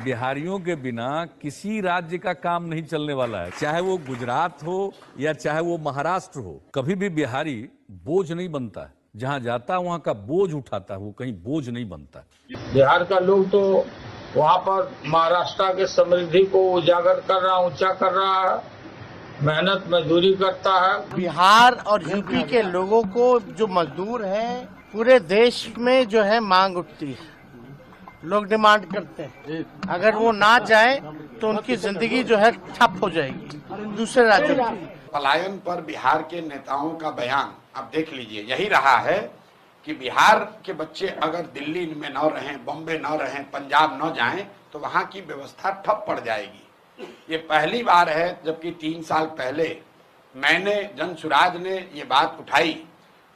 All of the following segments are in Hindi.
बिहारियों के बिना किसी राज्य का काम नहीं चलने वाला है, चाहे वो गुजरात हो या चाहे वो महाराष्ट्र हो। कभी भी बिहारी बोझ नहीं बनता है, जहां जाता है वहां का बोझ उठाता है, वो कहीं बोझ नहीं बनता है। बिहार का लोग तो वहाँ पर महाराष्ट्र के समृद्धि को उजागर कर रहा, ऊंचा कर रहा है, मेहनत मजदूरी करता है। बिहार और यूपी के लोगों को जो मजदूर हैं, पूरे देश में जो है मांग उठती है, लोग डिमांड करते हैं। अगर वो ना जाए तो उनकी जिंदगी जो है ठप हो जाएगी दूसरे राज्यों की। पलायन पर बिहार के नेताओं का बयान आप देख लीजिए, यही रहा है कि बिहार के बच्चे अगर दिल्ली में न रहें, बॉम्बे न रहें, पंजाब न जाएं तो वहां की व्यवस्था ठप पड़ जाएगी। ये पहली बार है, जबकि 3 साल पहले मैंने जनसुराज ने ये बात उठाई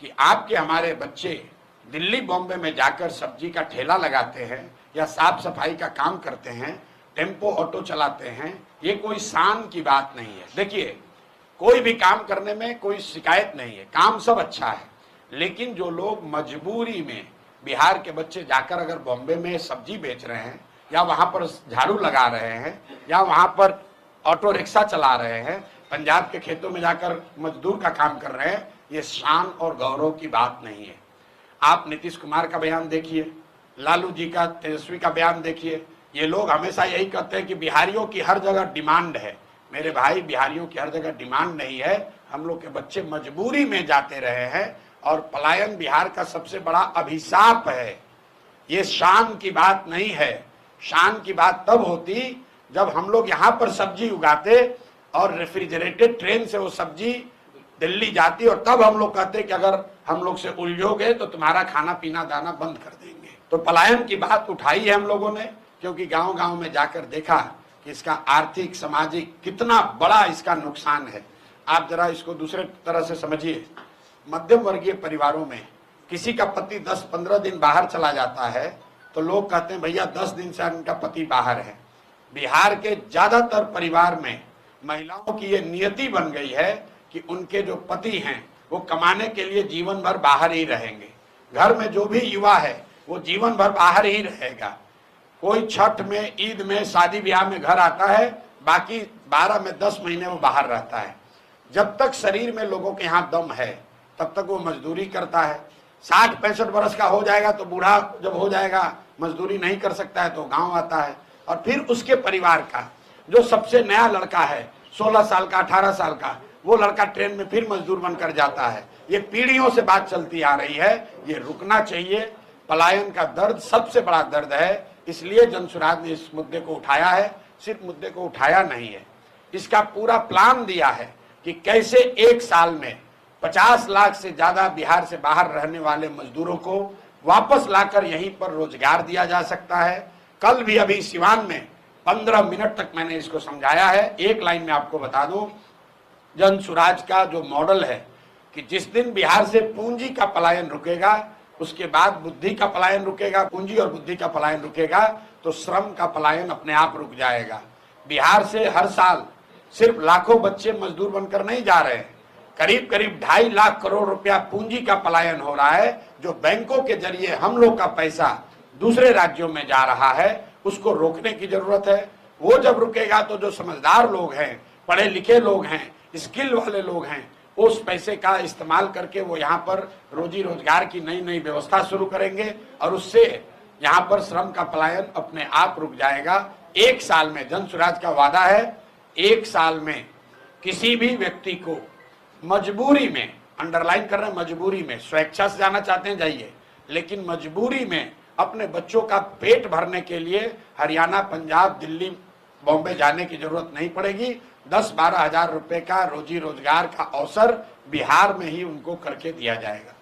कि आपके हमारे बच्चे दिल्ली बॉम्बे में जाकर सब्जी का ठेला लगाते हैं या साफ सफाई का काम करते हैं, टेम्पो ऑटो चलाते हैं। ये कोई शान की बात नहीं है। देखिए, कोई भी काम करने में कोई शिकायत नहीं है, काम सब अच्छा है, लेकिन जो लोग मजबूरी में बिहार के बच्चे जाकर अगर बॉम्बे में सब्जी बेच रहे हैं या वहां पर झाड़ू लगा रहे हैं या वहां पर ऑटो रिक्शा चला रहे हैं, पंजाब के खेतों में जाकर मजदूर का काम कर रहे हैं, ये शान और गौरव की बात नहीं है। आप नीतीश कुमार का बयान देखिए, लालू जी का, तेजस्वी का बयान देखिए। ये लोग हमेशा यही कहते हैं कि बिहारियों की हर जगह डिमांड है। मेरे भाई, बिहारियों की हर जगह डिमांड नहीं है। हम लोग के बच्चे मजबूरी में जाते रहे हैं और पलायन बिहार का सबसे बड़ा अभिशाप है। ये शान की बात नहीं है। शान की बात तब होती जब हम लोग यहाँ पर सब्जी उगाते और रेफ्रिजरेटेड ट्रेन से वो सब्जी दिल्ली जाती और तब हम लोग कहते कि अगर हम लोग से उलझोगे तो तुम्हारा खाना पीना दाना बंद कर देंगे। तो पलायन की बात उठाई है हम लोगों ने, क्योंकि गांव गांव में जाकर देखा कि इसका आर्थिक सामाजिक कितना बड़ा इसका नुकसान है। आप जरा इसको दूसरे तरह से समझिए। मध्यम वर्गीय परिवारों में किसी का पति 10-15 दिन बाहर चला जाता है तो लोग कहते हैं भैया 10 दिन से उनका पति बाहर है। बिहार के ज्यादातर परिवार में महिलाओं की ये नियति बन गई है कि उनके जो पति हैं वो कमाने के लिए जीवन भर बाहर ही रहेंगे। घर में जो भी युवा है वो जीवन भर बाहर ही रहेगा। कोई छठ में, ईद में, शादी ब्याह में घर आता है, बाकी 12 में 10 महीने वो बाहर रहता है। जब तक शरीर में लोगों के यहाँ दम है तब तक वो मजदूरी करता है। 60-65 वर्ष का हो जाएगा तो बूढ़ा जब हो जाएगा, मजदूरी नहीं कर सकता है तो गांव आता है। और फिर उसके परिवार का जो सबसे नया लड़का है, 16 साल का, 18 साल का, वो लड़का ट्रेन में फिर मजदूर बनकर जाता है। ये पीढ़ियों से बात चलती आ रही है, ये रुकना चाहिए। पलायन का दर्द सबसे बड़ा दर्द है, इसलिए जनसुराज ने इस मुद्दे को उठाया है। सिर्फ मुद्दे को उठाया नहीं है, इसका पूरा प्लान दिया है कि कैसे 1 साल में 50 लाख से ज्यादा बिहार से बाहर रहने वाले मजदूरों को वापस लाकर यहीं पर रोजगार दिया जा सकता है। कल भी अभी सिवान में 15 मिनट तक मैंने इसको समझाया है। एक लाइन में आपको बता दूं, जनसुराज का जो मॉडल है कि जिस दिन बिहार से पूंजी का पलायन रुकेगा, उसके बाद बुद्धि का पलायन रुकेगा। पूंजी और बुद्धि का पलायन रुकेगा तो श्रम का पलायन अपने आप रुक जाएगा। बिहार से हर साल सिर्फ लाखों बच्चे मजदूर बनकर नहीं जा रहे हैं, करीब करीब 2.5 लाख करोड़ रुपया पूंजी का पलायन हो रहा है, जो बैंकों के जरिए हम लोग का पैसा दूसरे राज्यों में जा रहा है। उसको रोकने की जरूरत है। वो जब रुकेगा तो जो समझदार लोग हैं, पढ़े लिखे लोग हैं, स्किल वाले लोग हैं, उस पैसे का इस्तेमाल करके वो यहाँ पर रोजी रोजगार की नई नई व्यवस्था शुरू करेंगे और उससे यहाँ पर श्रम का पलायन अपने आप रुक जाएगा। 1 साल में, जनसुराज का वादा है, 1 साल में किसी भी व्यक्ति को मजबूरी में, अंडरलाइन कर रहे हैं, मजबूरी में, स्वेच्छा से जाना चाहते हैं जाइए, लेकिन मजबूरी में अपने बच्चों का पेट भरने के लिए हरियाणा, पंजाब, दिल्ली, बॉम्बे जाने की जरूरत नहीं पड़ेगी। 10-12 हजार रुपए का रोजी रोजगार का अवसर बिहार में ही उनको करके दिया जाएगा।